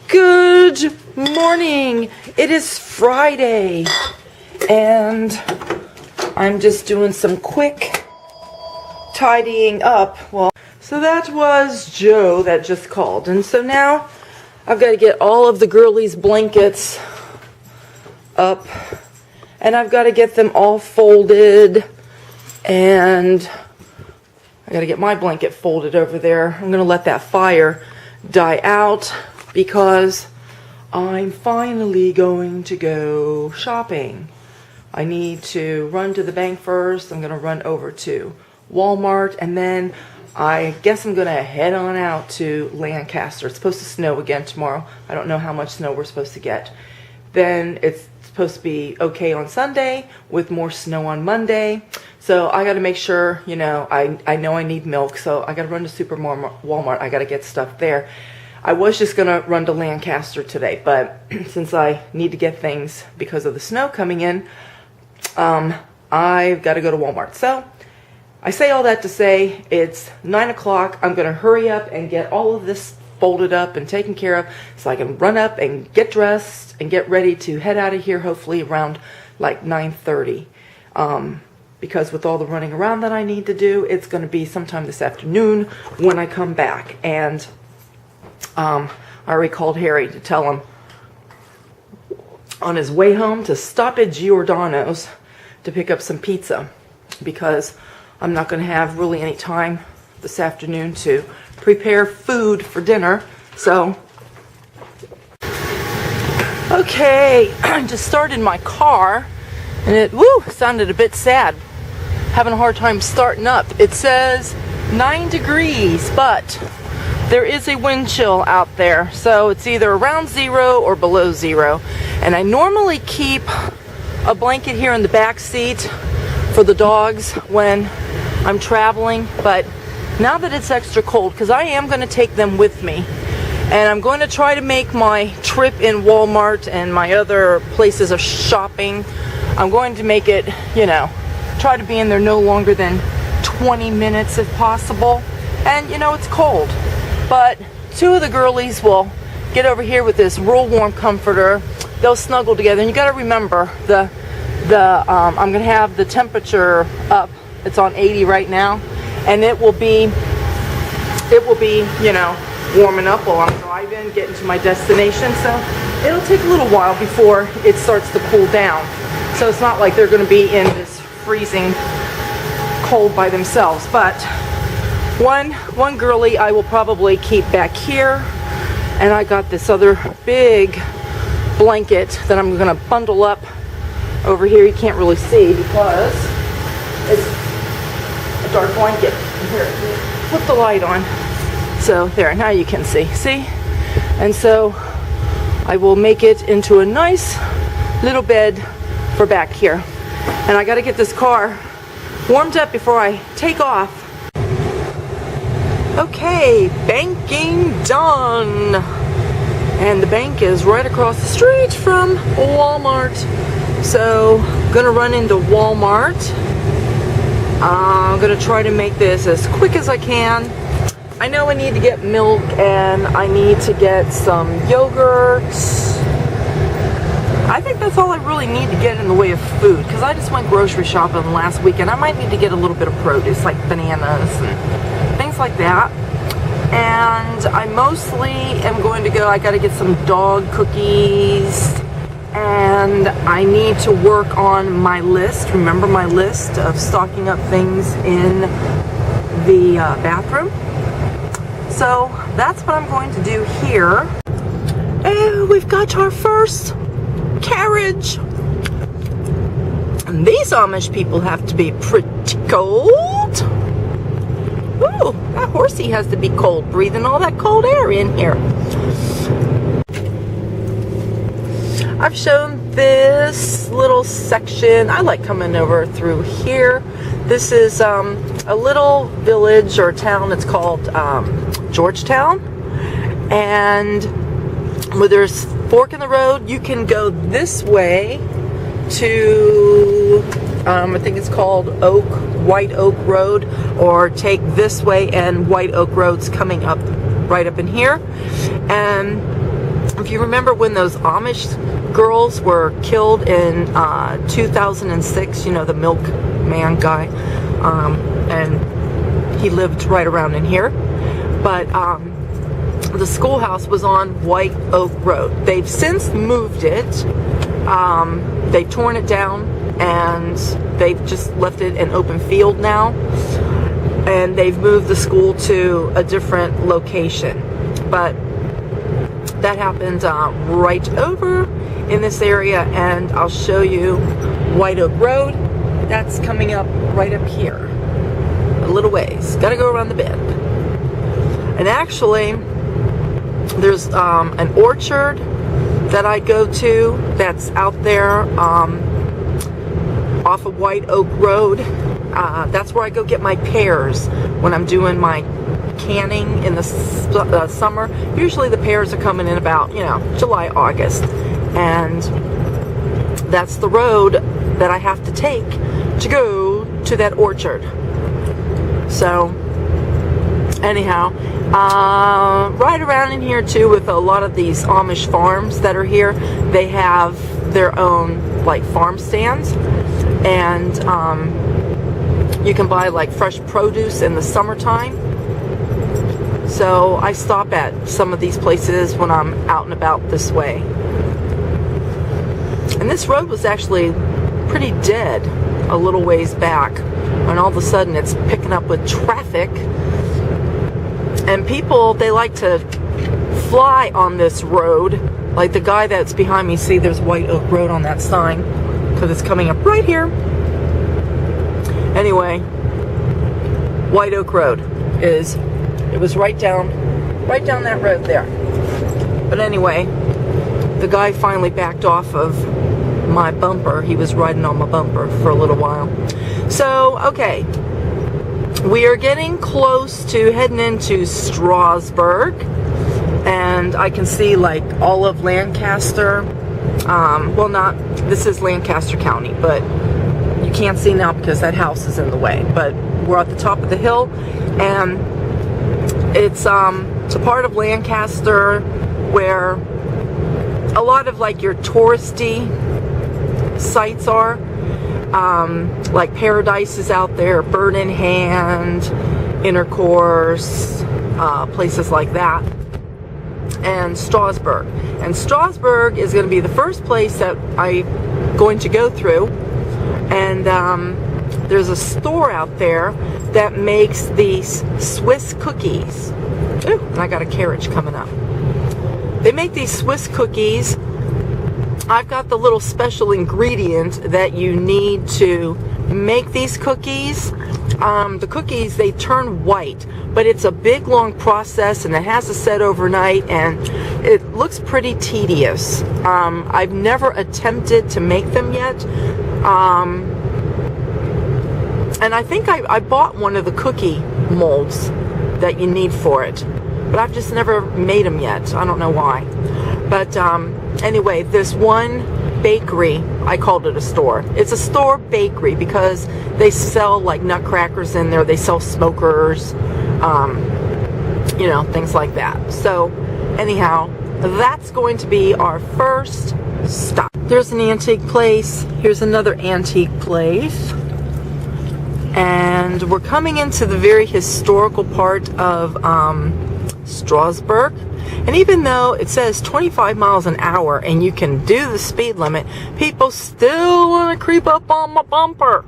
Good morning. It is Friday and I'm just doing some quick tidying up. Well, so that was Joe that just called, and so now I've got to get all of the girlies' blankets up and I've got to get them all folded, and I got to get my blanket folded over there. I'm going to let that fire die out because I'm finally going to go shopping. I need to run to the bank first. I'm going to run over to Walmart, and then I guess I'm going to head on out to Lancaster. It's supposed to snow again tomorrow. I don't know how much snow we're supposed to get. Then it's supposed to be okay on Sunday with more snow on Monday. So I got to make sure, you know, I know I need milk, so I got to run to Walmart. I got to get stuff there. I was just going to run to Lancaster today, but since I need to get things because of the snow coming in, I've got to go to Walmart. So I say all that to say it's 9 o'clock. I'm going to hurry up and get all of this folded up and taken care of so I can run up and get dressed and get ready to head out of here hopefully around like 9:30. Because with all the running around that I need to do, it's going to be sometime this afternoon when I come back. And I already called Harry to tell him on his way home to stop at Giordano's to pick up some pizza, because I'm not going to have really any time this afternoon to prepare food for dinner. So, okay, I just started my car and it sounded a bit sad. Having a hard time starting up. It says 9 degrees, but there is a wind chill out there, so it's either around 0 or below 0. And I normally keep a blanket here in the back seat for the dogs when I'm traveling, but now that it's extra cold, because I am going to take them with me, and I'm going to try to make my trip in Walmart and my other places of shopping, I'm going to make it, you know, try to be in there no longer than 20 minutes if possible. And you know, it's cold, but two of the girlies will get over here with this real warm comforter. They'll snuggle together, and you got to remember I'm going to have the temperature up. It's on 80 right now, and it will be, you know, warming up while I'm driving, getting to my destination. So it'll take a little while before it starts to cool down. So it's not like they're going to be in this freezing cold by themselves. But one girly I will probably keep back here, and I got this other big blanket that I'm going to bundle up over here. You can't really see because it's a dark blanket. Here, flip the light on. So there, now you can see. And so I will make it into a nice little bed for back here. And I got to get this car warmed up before I take off. Okay, banking done. And the bank is right across the street from Walmart. So I'm gonna run into Walmart. I'm gonna try to make this as quick as I can. I know I need to get milk, and I need to get some yogurt. I think that's all I really need to get in the way of food, because I just went grocery shopping last weekend. I might need to get a little bit of produce, like bananas and things like that. And I mostly am going to go, I got to get some dog cookies, and I need to work on my list. Remember my list of stocking up things in the bathroom? So that's what I'm going to do here. And we've got our first carriage. And these Amish people have to be pretty cold. Ooh, that horsey has to be cold, breathing all that cold air in here. I've shown this little section. I like coming over through here. This is a little village or town. It's called Georgetown. And where there's fork in the road, you can go this way to, I think it's called White Oak Road, or take this way, and White Oak Road's coming up right up in here. And if you remember when those Amish girls were killed in 2006, you know, the milkman guy, and he lived right around in here. But the schoolhouse was on White Oak Road. They've since moved it. They've torn it down, and they've just left it an open field now. And they've moved the school to a different location. But that happened right over in this area, and I'll show you White Oak Road. That's coming up right up here, a little ways. Gotta go around the bend. And actually, there's an orchard that I go to that's out there off of White Oak Road. That's where I go get my pears when I'm doing my canning in the summer. Usually the pears are coming in about, you know, July, August. And that's the road that I have to take to go to that orchard. So, anyhow, right around in here too, with a lot of these Amish farms that are here, they have their own like farm stands, and you can buy like fresh produce in the summertime. So I stop at some of these places when I'm out and about this way. And this road was actually pretty dead a little ways back, when all of a sudden it's picking up with traffic. And people, they like to fly on this road. Like the guy that's behind me, see there's White Oak Road on that sign, because it's coming up right here. Anyway, White Oak Road it was right down that road there. But anyway, the guy finally backed off of my bumper. He was riding on my bumper for a little while. So, okay. We are getting close to heading into Strasbourg, and I can see like all of Lancaster. Well, this is Lancaster County, but you can't see now because that house is in the way. But we're at the top of the hill, and it's a part of Lancaster where a lot of like your touristy sites are. Like Paradise is out there, Bird in Hand, Intercourse, places like that, and Strasbourg. And Strasbourg is going to be the first place that I'm going to go through. And there's a store out there that makes these Swiss cookies. Ooh, and I got a carriage coming up. They make these Swiss cookies. I've got the little special ingredient that you need to make these cookies. The cookies, they turn white, but it's a big long process, and it has to set overnight, and it looks pretty tedious. I've never attempted to make them yet. And I think I bought one of the cookie molds that you need for it, but I've just never made them yet. I don't know why. But anyway, this one bakery, I called it a store. It's a store bakery because they sell like nutcrackers in there. They sell smokers, you know, things like that. So anyhow, that's going to be our first stop. There's an antique place. Here's another antique place. And we're coming into the very historical part of Strasbourg. And even though it says 25 miles an hour and you can do the speed limit, people still want to creep up on my bumper.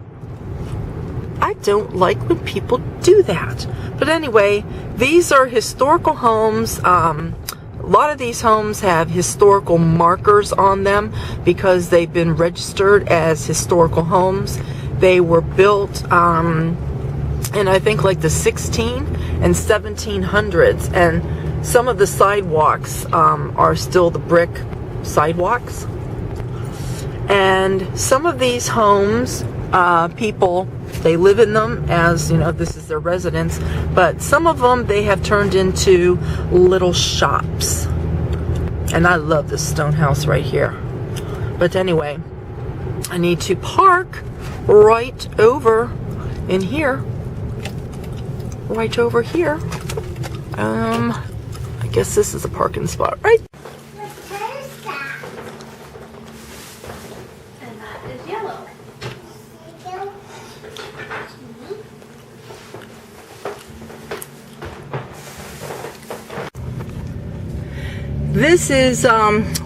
I don't like when people do that. But anyway, these are historical homes. A lot of these homes have historical markers on them because they've been registered as historical homes. They were built in I think like the 16 and 1700s, and some of the sidewalks are still the brick sidewalks. And some of these homes, people, they live in them as, you know, this is their residence, but some of them they have turned into little shops. And I love this stone house right here. But anyway, I need to park right over in here. Right over here. I guess this is a parking spot, right? This is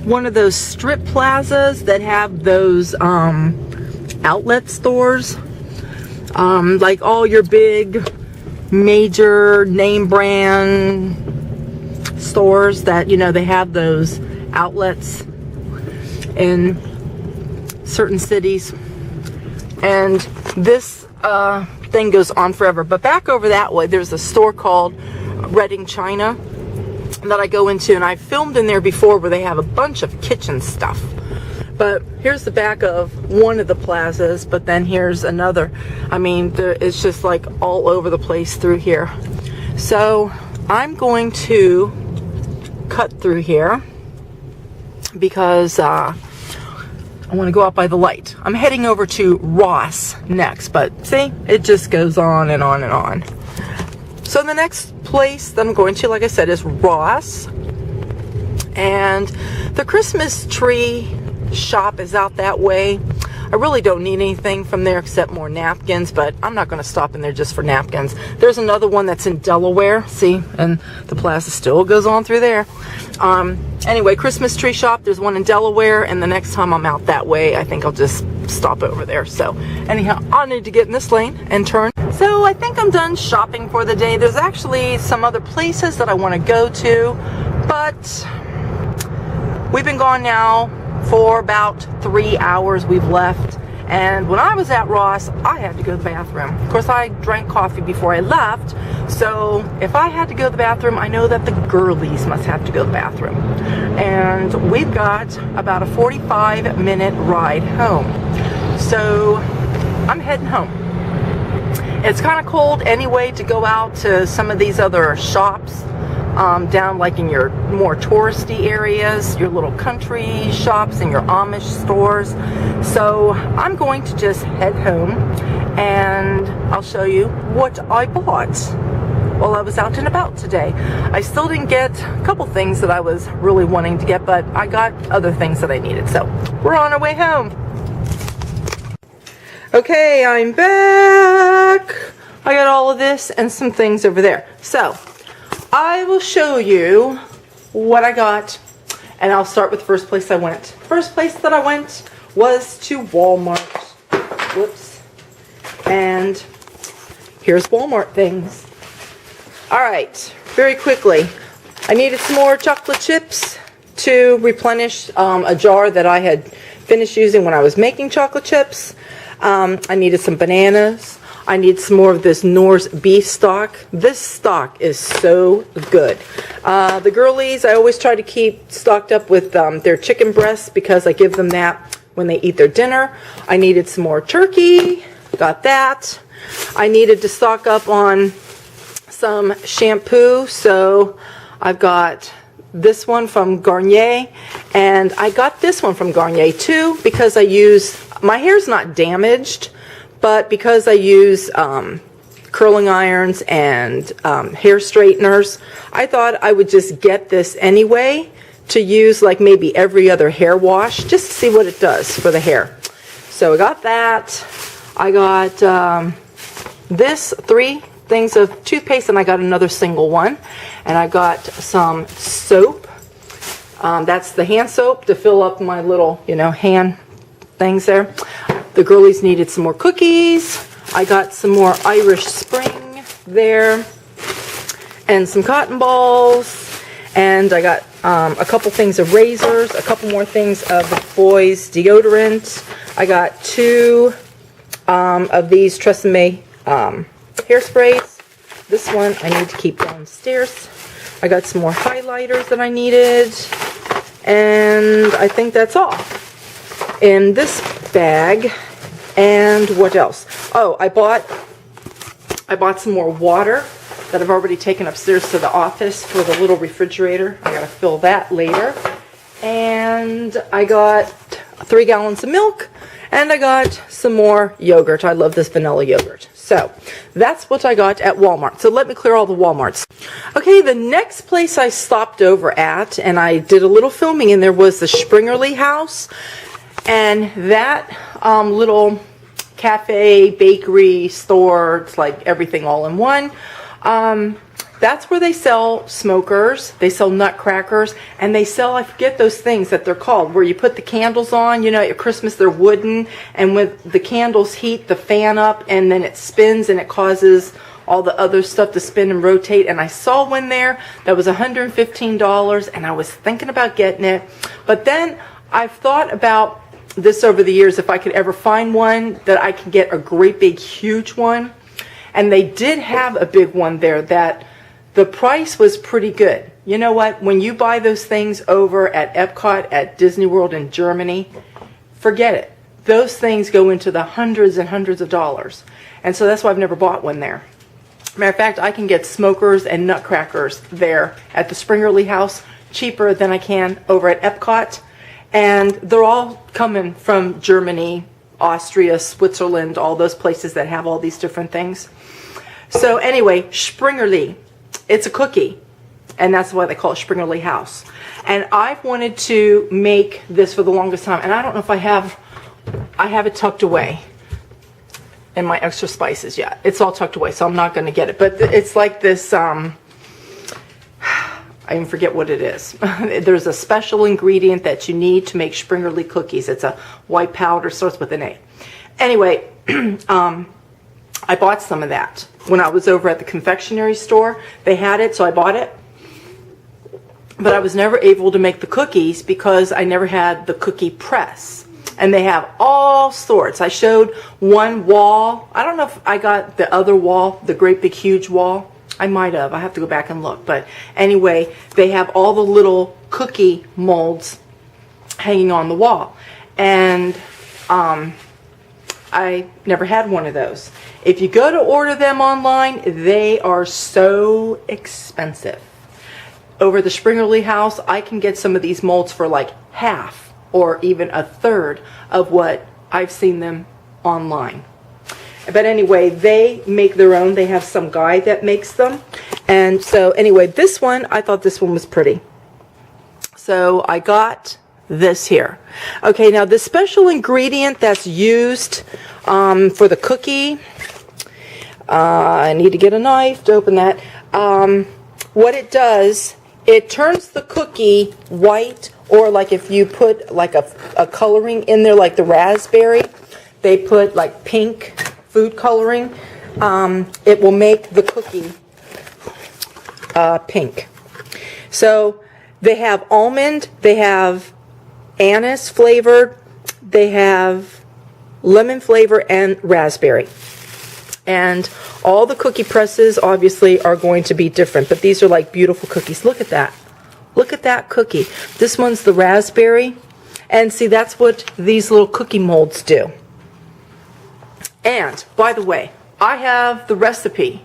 one of those strip plazas that have those outlet stores. Like all your big major name brand stores that, you know, they have those outlets in certain cities. And this thing goes on forever. But back over that way, there's a store called Reading China that I go into, and I filmed in there before where they have a bunch of kitchen stuff. But here's the back of one of the plazas, but then here's another. I mean, it's just like all over the place through here. So I'm going to cut through here because I want to go out by the light. I'm heading over to Ross next, but see, it just goes on and on and on. So the next place that I'm going to, like I said, is Ross. And the Christmas tree shop is out that way. I really don't need anything from there except more napkins, but I'm not going to stop in there just for napkins. There's another one that's in Delaware, see, and the plaza still goes on through there. Anyway, Christmas tree shop, there's one in Delaware, and the next time I'm out that way, I think I'll just stop over there. So anyhow, I need to get in this lane and turn. So I think I'm done shopping for the day. There's actually some other places that I want to go to, but we've been gone now for about 3 hours. We've left, and when I was at Ross, I had to go to the bathroom. Of course, I drank coffee before I left, so if I had to go to the bathroom, I know that the girlies must have to go to the bathroom. And we've got about a 45-minute ride home, so I'm heading home. It's kind of cold anyway to go out to some of these other shops down like in your more touristy areas, your little country shops and your Amish stores. So I'm going to just head home and I'll show you what I bought while I was out and about today. I still didn't get a couple things that I was really wanting to get, but I got other things that I needed. So we're on our way home. Okay, I'm back. I got all of this and some things over there. So I will show you what I got, and I'll start with the first place I went. First place that I went was to Walmart. Whoops. And here's Walmart things. Alright, very quickly. I needed some more chocolate chips to replenish a jar that I had finished using when I was making chocolate chips. I needed some bananas. I need some more of this Norse beef stock. This stock is so good. The girlies, I always try to keep stocked up with their chicken breasts because I give them that when they eat their dinner. I needed some more turkey. Got that. I needed to stock up on some shampoo, so I've got this one from Garnier, and I got this one from Garnier too because my hair's not damaged, but because I use curling irons and hair straighteners, I thought I would just get this anyway to use like maybe every other hair wash just to see what it does for the hair. So I got that. I got this 3 things of toothpaste, and I got another single one. And I got some soap. That's the hand soap to fill up my little, hand things there. The girlies needed some more cookies. I got some more Irish Spring there, and some cotton balls, and I got a couple things of razors, a couple more things of the boys' deodorant. I got 2 of these Tresemme hairsprays. This one I need to keep downstairs. I got some more highlighters that I needed, and I think that's all in this bag. And what else? Oh, I bought some more water that I've already taken upstairs to the office for the little refrigerator. I gotta fill that later. And I got 3 gallons of milk, and I got some more yogurt. I love this vanilla yogurt. So that's what I got at Walmart. So let me clear all the Walmarts. Okay, the next place I stopped over at, and I did a little filming in there, was the Springerly house. And that little cafe, bakery, store, it's like everything all in one. That's where they sell smokers, they sell nutcrackers, and they sell, I forget those things that they're called, where you put the candles on, you know, at Christmas they're wooden, and when the candles heat the fan up, and then it spins and it causes all the other stuff to spin and rotate. And I saw one there that was $115, and I was thinking about getting it. But then I've thought about this over the years, if I could ever find one that I can get a great big huge one. And they did have a big one there that the price was pretty good. You know what? When you buy those things over at Epcot at Disney World in Germany, forget it. Those things go into the hundreds and hundreds of dollars. And so that's why I've never bought one there. Matter of fact, I can get smokers and nutcrackers there at the Springerly house cheaper than I can over at Epcot. And they're all coming from Germany, Austria, Switzerland, all those places that have all these different things. So anyway, Springerly, it's a cookie, and that's why they call it Springerly House. And I've wanted to make this for the longest time, and I don't know if I have it tucked away in my extra spices yet. It's all tucked away, so I'm not going to get it. But it's like this, I even forget what it is. There's a special ingredient that you need to make Springerly cookies. It's a white powder, starts with an A. Anyway, I bought some of that when I was over at the confectionery store. They had it, so I bought it. But I was never able to make the cookies because I never had the cookie press. And they have all sorts. I showed one wall. I don't know if I got the other wall, the great big huge wall. I might have. I have to go back and look. But anyway, they have all the little cookie molds hanging on the wall. And I never had one of those. If you go to order them online, they are so expensive. Over at the Springerly house, I can get some of these molds for like half or even a third of what I've seen them online. But anyway, they make their own. They have some guy that makes them. And so anyway, this one, I thought this one was pretty. So I got this here. Okay, now the special ingredient that's used for the cookie, I need to get a knife to open that. What it does, it turns the cookie white, or like if you put like a coloring in there, like the raspberry, they put like pink food coloring, it will make the cookie pink. So they have almond, they have anise flavored, they have lemon flavor, and raspberry. And all the cookie presses obviously are going to be different, but these are like beautiful cookies. Look at that. Look at that cookie. This one's the raspberry. And see, that's what these little cookie molds do. And by the way, I have the recipe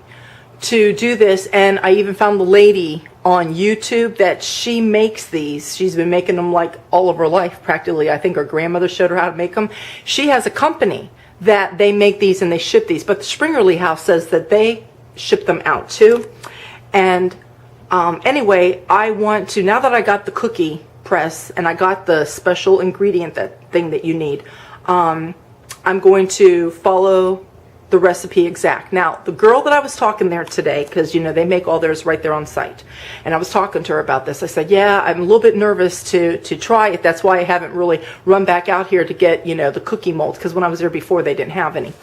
to do this, and I even found the lady on YouTube that she makes these. She's been making them like all of her life practically. I think her grandmother showed her how to make them. She has a company that they make these and they ship these, but the Springerly house says that they ship them out too. And anyway, I want to, now that I got the cookie press and I got the special ingredient, that thing that you need, I'm going to follow the recipe exact. Now, the girl that I was talking there today, because you know they make all theirs right there on site, and I was talking to her about this. I said, yeah, I'm a little bit nervous to try it. That's why I haven't really run back out here to get, you know, the cookie molds, because when I was there before they didn't have any.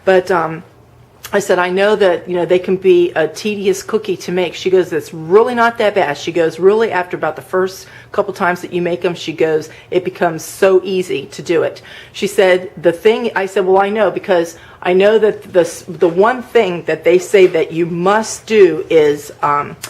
But I said, I know that, you know, they can be a tedious cookie to make. She goes, it's really not that bad. She goes, really, after about the first couple times that you make them, she goes, it becomes so easy to do it. She said, the thing, I said, well, I know, because I know that the one thing that they say that you must do is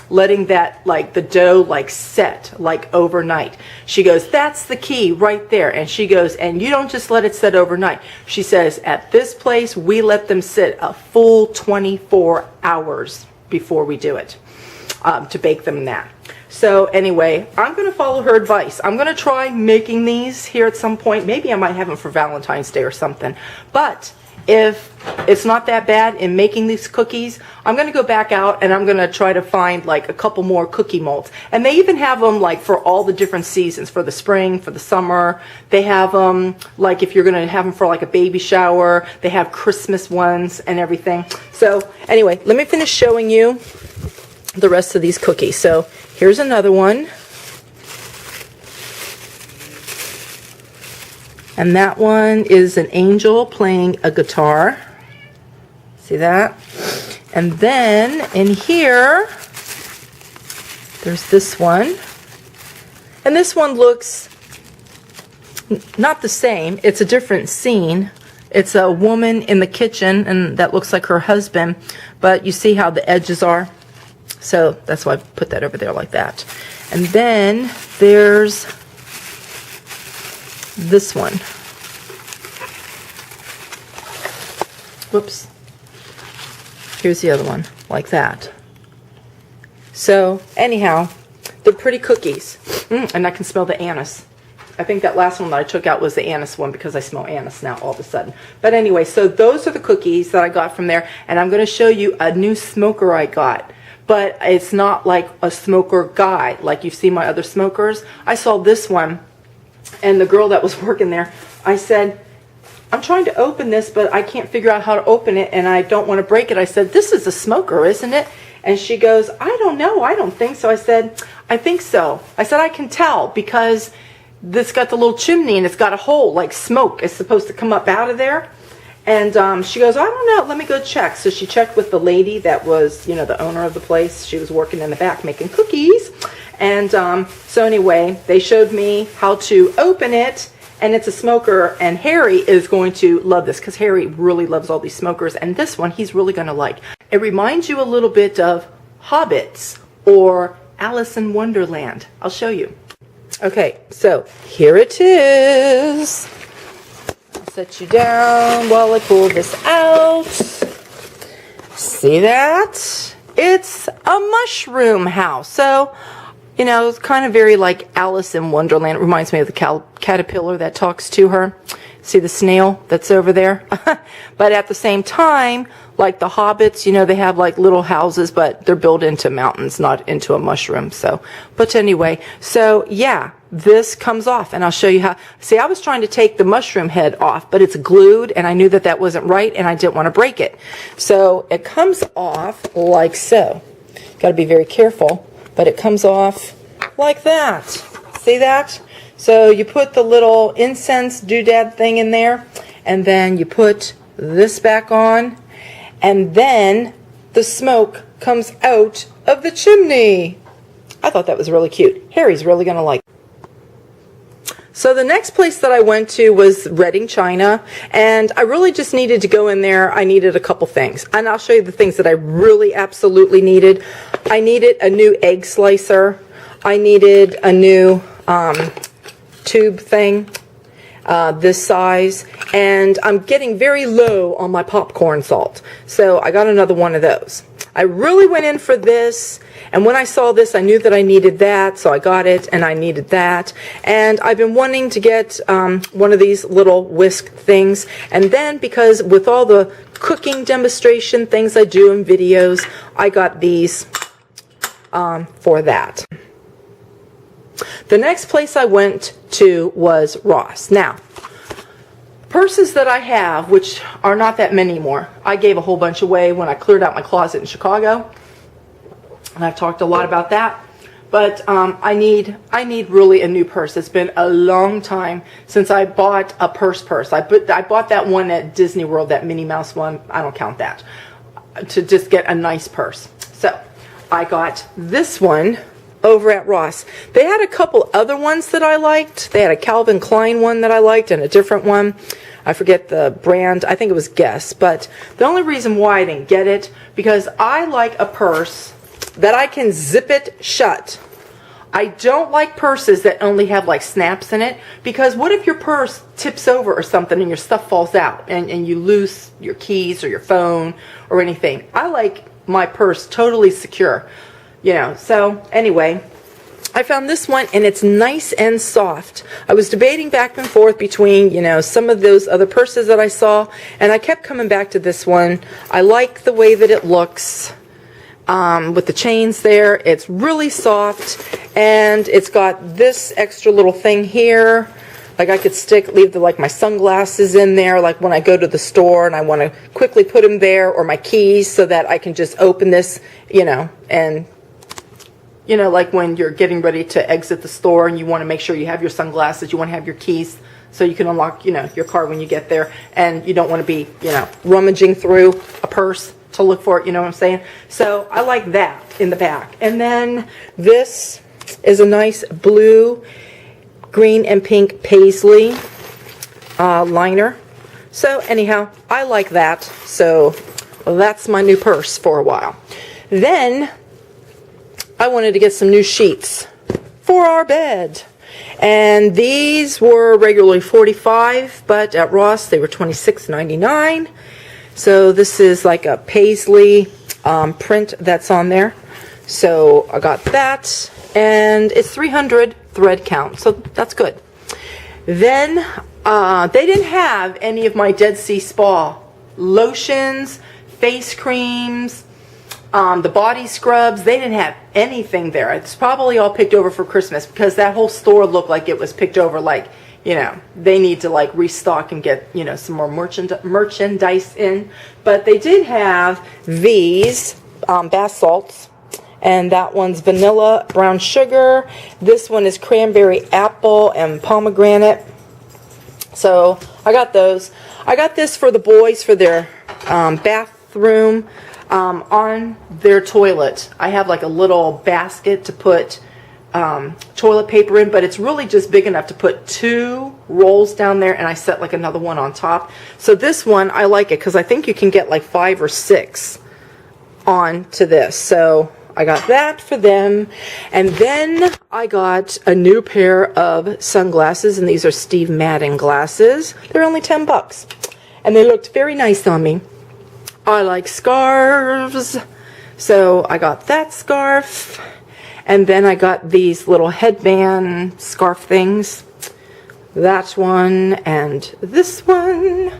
letting that, like, the dough, like, set, like, overnight. She goes, that's the key right there. And she goes, and you don't just let it set overnight. She says, at this place, we let them sit a full 24 hours before we do it, to bake them that. So anyway, I'm going to follow her advice. I'm going to try making these here at some point. Maybe I might have them for Valentine's Day or something. But if it's not that bad in making these cookies, I'm going to go back out and I'm going to try to find like a couple more cookie molds. And they even have them like for all the different seasons, for the spring, for the summer. They have them like if you're going to have them for like a baby shower. They have Christmas ones and everything. So anyway, let me finish showing you the rest of these cookies. So here's another one. And that one is an angel playing a guitar. See that? And then in here, there's this one. And this one looks not the same. It's a different scene. It's a woman in the kitchen, and that looks like her husband. But you see how the edges are? So that's why I put that over there like that. And then there's this one. Whoops. Here's the other one, like that. So anyhow, they're pretty cookies. And I can smell the anise. I think that last one that I took out was the anise one because I smell anise now all of a sudden. But anyway, so those are the cookies that I got from there. And I'm going to show you a new smoker I got. But it's not like a smoker guy like you've seen my other smokers. I saw this one, and the girl that was working there, I said, I'm trying to open this, but I can't figure out how to open it, and I don't want to break it. I said, this is a smoker, isn't it? And she goes, I don't know. I don't think so. I said, I think so. I said, I can tell because this got the little chimney, and it's got a hole, like smoke is supposed to come up out of there. And she goes, I don't know. Let me go check. So she checked with the lady that was, you know, the owner of the place. She was working in the back making cookies. And so anyway, they showed me how to open it. And it's a smoker. And Harry is going to love this because Harry really loves all these smokers. And this one he's really going to like. It reminds you a little bit of Hobbits or Alice in Wonderland. I'll show you. Okay, so here it is. Set you down while I pull this out. See that? It's a mushroom house. So, you know, it's kind of very like Alice in Wonderland. It reminds me of the caterpillar that talks to her. See the snail that's over there? But at the same time, like the hobbits, you know, they have like little houses, but they're built into mountains, not into a mushroom. So, but anyway, so yeah, this comes off, and I'll show you how. See, I was trying to take the mushroom head off, but it's glued, and I knew that that wasn't right, and I didn't want to break it. So it comes off like so. Got to be very careful, but it comes off like that. See that? So you put the little incense doodad thing in there, and then you put this back on, and then the smoke comes out of the chimney. I thought that was really cute. Harry's really going to like it. So the next place that I went to was Reading, China, and I really just needed to go in there. I needed a couple things, and I'll show you the things that I really absolutely needed. I needed a new egg slicer. I needed a new tube thing, this size, and I'm getting very low on my popcorn salt, so I got another one of those. I really went in for this, and when I saw this I knew that I needed that, so I got it, and I needed that, and I've been wanting to get one of these little whisk things, and then because with all the cooking demonstration things I do in videos, I got these for that. The next place I went to was Ross. Now, purses that I have, which are not that many more, I gave a whole bunch away when I cleared out my closet in Chicago, and I've talked a lot about that. But I need really a new purse. It's been a long time since I bought a purse. I bought that one at Disney World, that Minnie Mouse one. I don't count that. To just get a nice purse. So I got this one over at Ross. They had a couple other ones that I liked. They had a Calvin Klein one that I liked and a different one. I forget the brand. I think it was Guess. But the only reason why I didn't get it, because I like a purse that I can zip it shut. I don't like purses that only have like snaps in it, because what if your purse tips over or something and your stuff falls out and you lose your keys or your phone or anything? I like my purse totally secure. You know, so anyway, I found this one, and it's nice and soft. I was debating back and forth between, you know, some of those other purses that I saw, and I kept coming back to this one. I like the way that it looks with the chains there. It's really soft, and it's got this extra little thing here. Like I could leave like my sunglasses in there, like when I go to the store and I want to quickly put them there, or my keys, so that I can just open this, you know, and You know, like when you're getting ready to exit the store and you want to make sure you have your sunglasses, you want to have your keys so you can unlock, you know, your car when you get there, and you don't want to be, you know, rummaging through a purse to look for it, you know what I'm saying? So I like that in the back. And then this is a nice blue, green, and pink paisley liner. So anyhow, I like that. So that's my new purse for a while. Then I wanted to get some new sheets for our bed. And these were regularly $45, but at Ross they were $26.99. So this is like a paisley print that's on there. So I got that, and it's 300 thread count, so that's good. Then they didn't have any of my Dead Sea Spa lotions, face creams, the body scrubs. They didn't have anything there. It's probably all picked over for Christmas, because that whole store looked like it was picked over, like, you know, they need to like restock and get, you know, some more merchandise in. But they did have these bath salts, and that one's vanilla brown sugar. This one is cranberry apple and pomegranate. So I got those. I got this for the boys for their bathroom. On their toilet, I have like a little basket to put toilet paper in, but it's really just big enough to put 2 rolls down there, and I set like another one on top. So this one, I like it because I think you can get like 5 or 6 on to this. So I got that for them. And then I got a new pair of sunglasses, and these are Steve Madden glasses. They're only $10, and they looked very nice on me. I like scarves, so I got that scarf. And then I got these little headband scarf things. That one and this one.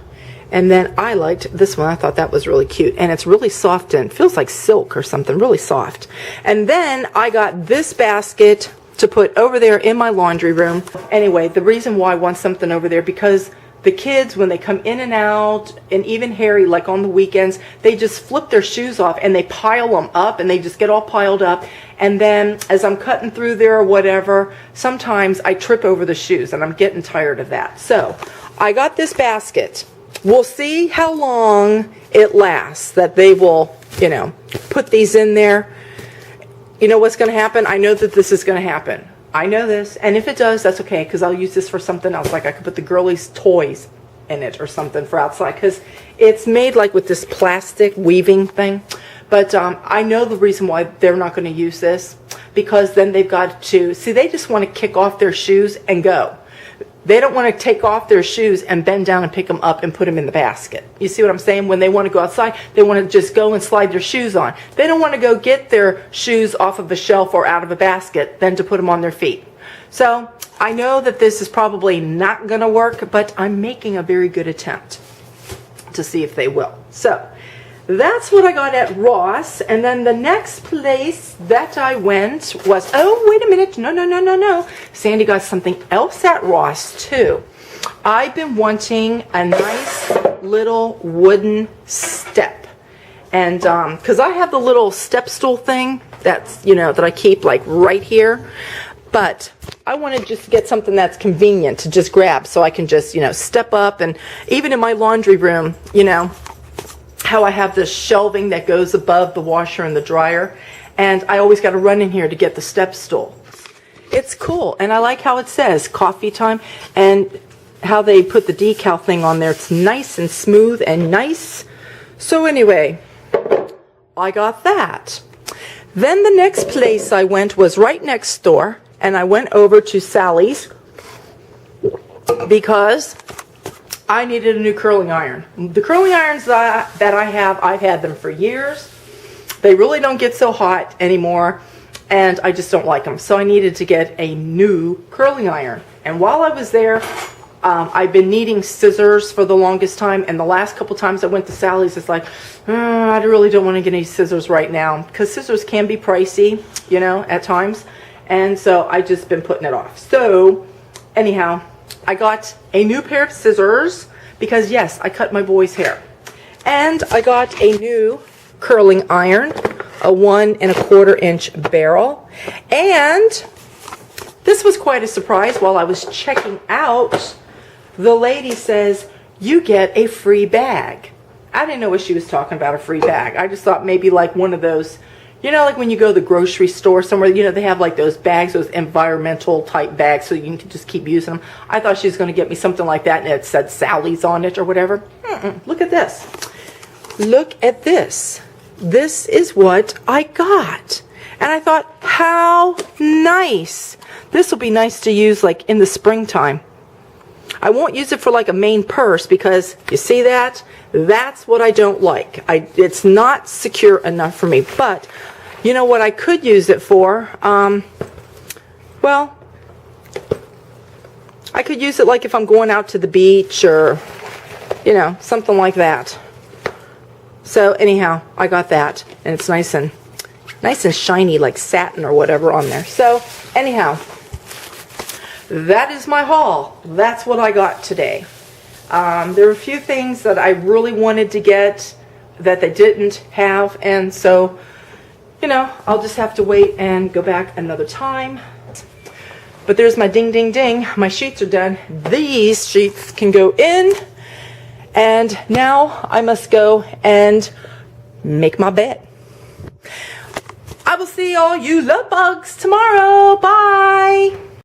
And then I liked this one. I thought that was really cute. And it's really soft and feels like silk or something, really soft. And then I got this basket to put over there in my laundry room. Anyway, the reason why I want something over there, because the kids, when they come in and out, and even Harry, like on the weekends, they just flip their shoes off and they pile them up, and they just get all piled up. And then as I'm cutting through there or whatever, sometimes I trip over the shoes, and I'm getting tired of that. So I got this basket. We'll see how long it lasts that they will, you know, put these in there. You know what's going to happen? I know that this is going to happen. I know this, and if it does, that's okay, because I'll use this for something else. Like I could put the girlies' toys in it or something for outside, because it's made like with this plastic weaving thing. But I know the reason why they're not going to use this, because then they've got to, see, they just want to kick off their shoes and go. They don't want to take off their shoes and bend down and pick them up and put them in the basket. You see what I'm saying? When they want to go outside, they want to just go and slide their shoes on. They don't want to go get their shoes off of a shelf or out of a basket, then to put them on their feet. So I know that this is probably not going to work, but I'm making a very good attempt to see if they will. So that's what I got at Ross. And then the next place that I went was, oh, wait a minute. No. Sandy got something else at Ross, too. I've been wanting a nice little wooden step. And because I have the little step stool thing that's, you know, that I keep like right here. But I want to just get something that's convenient to just grab, so I can just, you know, step up. And even in my laundry room, you know, how I have this shelving that goes above the washer and the dryer, and I always got to run in here to get the step stool. It's cool, and I like how it says coffee time, and how they put the decal thing on there. It's nice and smooth and nice. So anyway, I got that. Then the next place I went was right next door, and I went over to Sally's because I needed a new curling iron. The curling irons that I have, I've had them for years. They really don't get so hot anymore, and I just don't like them. So I needed to get a new curling iron. And while I was there, I've been needing scissors for the longest time, and the last couple times I went to Sally's, it's like, I really don't want to get any scissors right now, because scissors can be pricey, you know, at times. And so I just been putting it off. So anyhow, I got a new pair of scissors because, yes, I cut my boy's hair. And I got a new curling iron a 1 1/4 inch barrel. And this was quite a surprise. While I was checking out, the lady says, you get a free bag. I didn't know what she was talking about, a free bag. I just thought maybe like one of those, you know, like when you go to the grocery store somewhere, you know, they have like those bags, those environmental type bags, so you can just keep using them. I thought she was going to get me something like that, and it said Sally's on it or whatever. Look at this. Look at this. This is what I got. And I thought, how nice. This will be nice to use like in the springtime. I won't use it for like a main purse because you see that? That's what I don't like. It's not secure enough for me. But you know what I could use it for? Well, I could use it like if I'm going out to the beach or, you know, something like that. So anyhow, I got that, and it's nice and shiny like satin or whatever on there. So anyhow, that is my haul. That's what I got today. There were a few things that I really wanted to get that they didn't have, and so, you know, I'll just have to wait and go back another time. But there's my ding, ding, ding. My sheets are done. These sheets can go in, and now I must go and make my bed. I will see all you love bugs tomorrow. Bye.